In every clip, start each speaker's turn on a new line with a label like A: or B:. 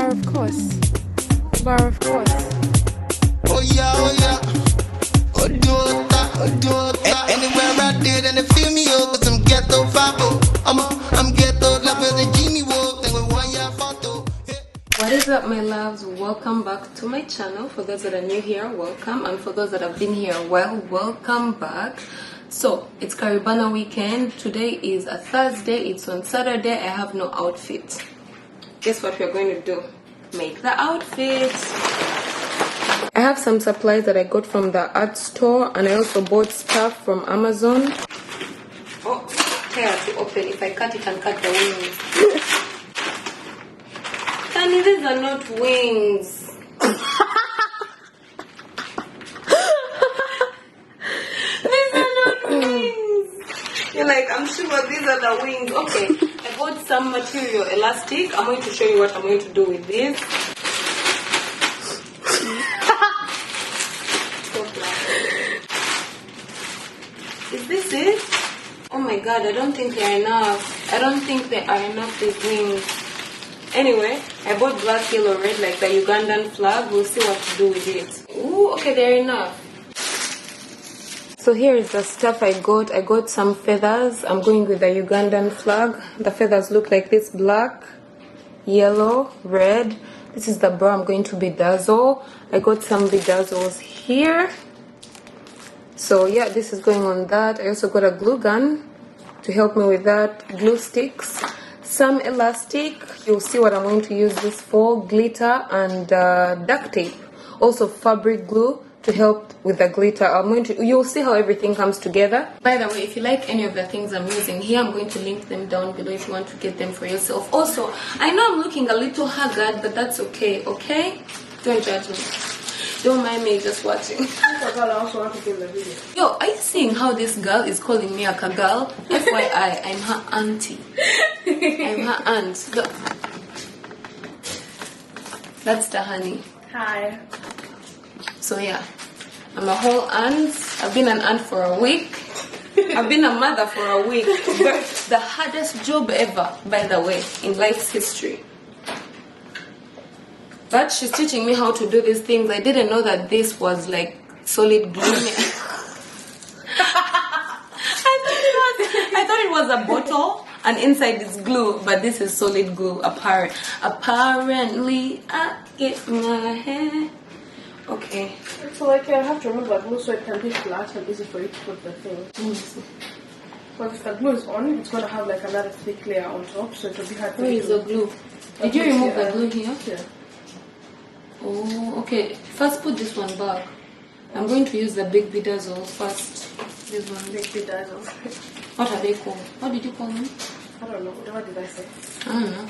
A: Bar, of course. Bar, of course.
B: Oh yeah, oh yeah. Oh do that. Anywhere I did and they feel me up with some ghetto vibe. I'm ghetto love with the genie walk. Then with 1 year photo.
A: What is up, my loves? Welcome back to my channel. For those that are new here, welcome, and for those that have been here, well, welcome back. So it's Caribana weekend. Today is a Thursday. It's on Saturday. I have no outfit. Guess what we're going to do? Make the outfit. I have some supplies that I got from the art store, and I also bought stuff from Amazon. Oh, tear to open. If I cut it and cut the wings. Honey, these are not wings. These are not wings. You're like, I'm sure these are the wings. Okay, I bought some material, elastic. I'm going to show you what I'm going to do with this. Is this it? Oh my god, I don't think they are enough. I don't think they are enough, these wings. Anyway, I bought black, yellow, red, like the Ugandan flag. We'll see what to do with it. Ooh, okay, they're enough. So here is the stuff I got. I got some feathers. I'm going with the Ugandan flag. The feathers look like this: black, yellow, red. This is the bra I'm going to bedazzle. I got some bedazzles here. So yeah, this is going on that. I also got a glue gun to help me with that. Glue sticks. Some elastic. You'll see what I'm going to use this for. Glitter and duct tape. Also fabric glue to help with the glitter. You'll see how everything comes together. By the way, if you like any of the things I'm using here, I'm going to link them down below if you want to get them for yourself. Also, I know I'm looking a little haggard, but that's okay, okay? Don't judge me. Don't mind me just watching. Yo, are you seeing how this girl is calling me a girl? FYI, I'm her auntie. I'm her aunt. Look. That's the honey.
C: Hi.
A: So yeah, I'm a whole aunt. I've been an aunt for a week. I've been a mother for a week. But the hardest job ever, by the way, in life's history. But she's teaching me how to do these things. I didn't know that this was like solid glue. I thought it was a bottle and inside is glue, but this is solid glue. Apparently, I get my hair. Okay.
C: So like I have to remove that glue so it can be flat and easy for you to put the thing. But if the glue is on, it's gonna have like another thick layer on top, so it will be hard to.
A: Where is the glue? Did you remove the glue here?
C: Yeah.
A: Oh, okay. First put this one back. I'm going to use the big bedazzle first. This one.
C: Big bedazzle.
A: What are they called? What did you call them?
C: I don't know. What did I say?
A: I don't know.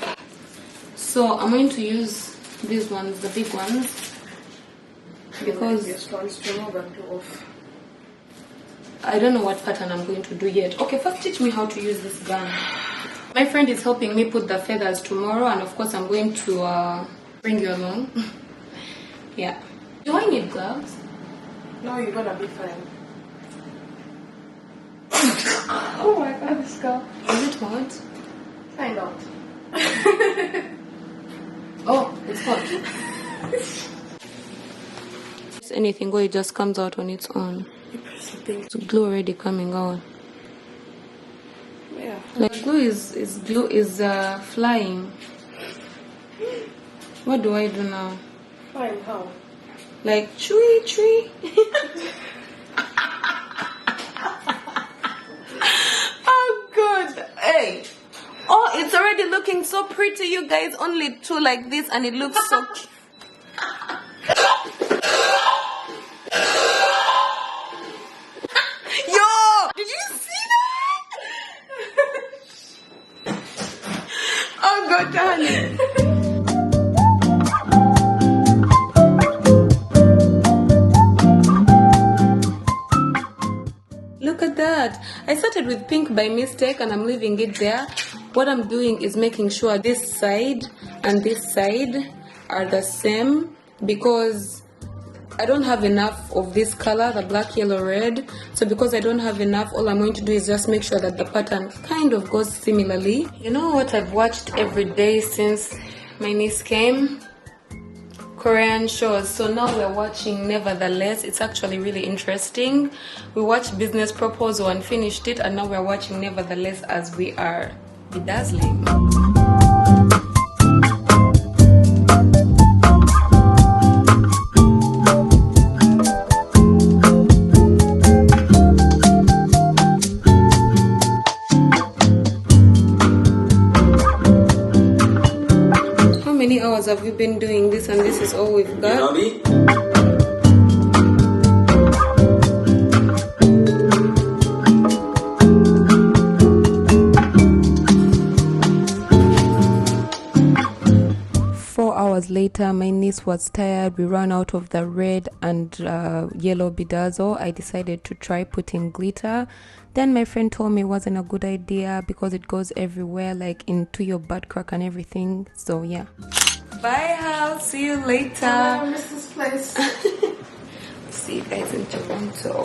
A: So I'm going to use these ones, the big ones. Because
C: this one's to remove and glue off.
A: I don't know what pattern I'm going to do yet. Okay, first teach me how to use this gun. My friend is helping me put the feathers tomorrow, and of course I'm going to bring you along. Yeah. Do I need gloves?
C: No, you're gonna be fine. Oh my god, this girl.
A: Is it hot?
C: Find out.
A: Oh, it's hot. Anything where it just comes out on its own. It's glue already coming out.
C: Yeah.
A: Like glue is flying. What do I do now?
C: Fine, how?
A: Like tree. Oh god. Hey. Oh, it's already looking so pretty, you guys. Only two like this and it looks so cute. Yo! Did you see that? Oh god, darling. Look at that. I started with pink by mistake and I'm leaving it there. What I'm doing is making sure this side and this side are the same because I don't have enough of this color, the black, yellow, red. So because I don't have enough, all I'm going to do is just make sure that the pattern kind of goes similarly. You know what I've watched every day since my niece came. Korean shows. So now we're watching Nevertheless. It's actually really interesting. We watched Business Proposal and finished it, and now we're watching Nevertheless as we are bedazzling. How many hours have we been doing this, and this is all we've got? Later, my niece was tired. We ran out of the red and yellow bedazzle. I decided to try putting glitter. Then my friend told me it wasn't a good idea because it goes everywhere, like into your butt crack and everything. So yeah. Bye, Hal. See you later.
C: I miss this place.
A: See you guys in Toronto.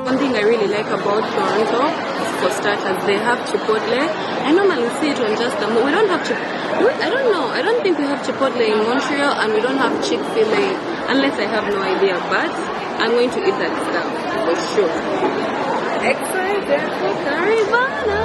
A: One thing I really like about Toronto, for starters, they have Chipotle. I normally see it on just the we don't have I don't know. I don't think we have Chipotle in Montreal, and we don't have Chick-fil-A unless I have no idea. But I'm going to eat that stuff for sure. Excited for Caribana.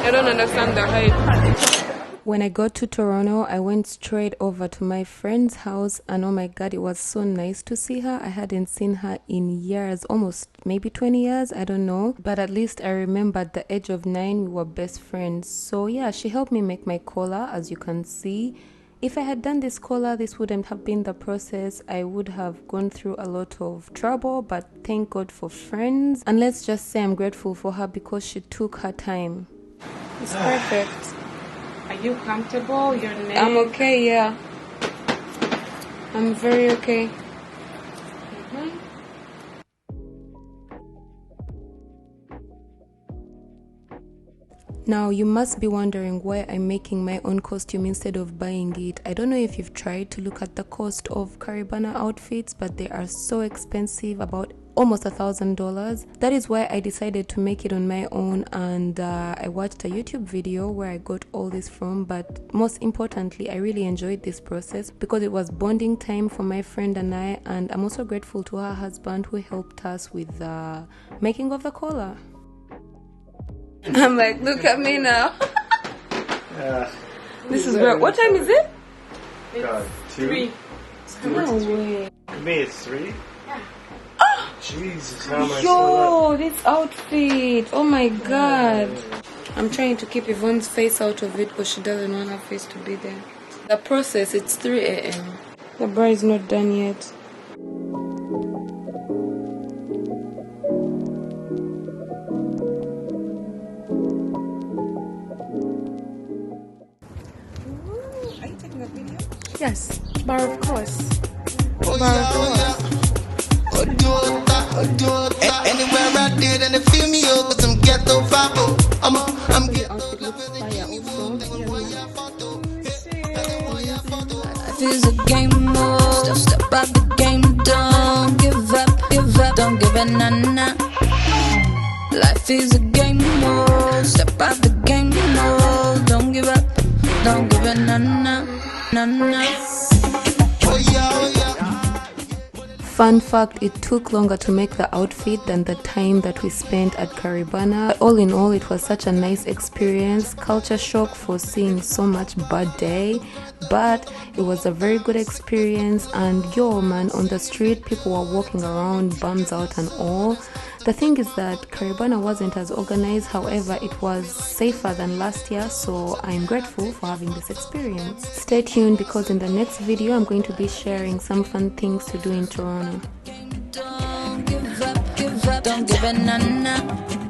A: I don't understand the hype. When I got to Toronto, I went straight over to my friend's house, and oh my god, it was so nice to see her. I hadn't seen her in years, almost maybe 20 years, I don't know. But at least I remember at the age of 9, we were best friends. So yeah, she helped me make my collar, as you can see. If I had done this collar, this wouldn't have been the process. I would have gone through a lot of trouble, but thank God for friends. And let's just say I'm grateful for her because she took her time. It's perfect.
C: Are you comfortable? Your neck?
A: I'm okay, yeah. I'm very okay. Now, you must be wondering why I'm making my own costume instead of buying it. I don't know if you've tried to look at the cost of Caribana outfits, but they are so expensive, about almost $1,000. That is why I decided to make it on my own, and I watched a YouTube video where I got all this from. But most importantly, I really enjoyed this process because it was bonding time for my friend and I, and I'm also grateful to her husband who helped us with the making of the collar. I'm like, look at me now. This is where. What time is it?
C: It's
D: 2.
C: 3.
A: No way.
D: For me, it's 3.
C: Yeah.
D: Jesus, how am I
A: Yo, this outfit. Oh my god. I'm trying to keep Yvonne's face out of it because she doesn't want her face to be there. The process, it's 3 a.m. The bra is not done yet.
C: Yes, but of course.
B: Anywhere I did and they feel me up with some ghetto vibe. I'm
A: The outfit looks fire also.
E: Life is a game mode. Step out the game, don't give up, don't give a na-na. Life is a game mode. Step out the game mode. Don't give up, don't give a na-na, na-na.
A: Fun fact, it took longer to make the outfit than the time that we spent at Caribana. But all in all, it was such a nice experience. Culture shock for seeing so much bad day, but it was a very good experience. And yo man, on the street people were walking around bums out and all. The thing is that Caribana wasn't as organized, however it was safer than last year, so I'm grateful for having this experience. Stay tuned because in the next video I'm going to be sharing some fun things to do in Toronto.
E: Don't give up, don't give a na-na.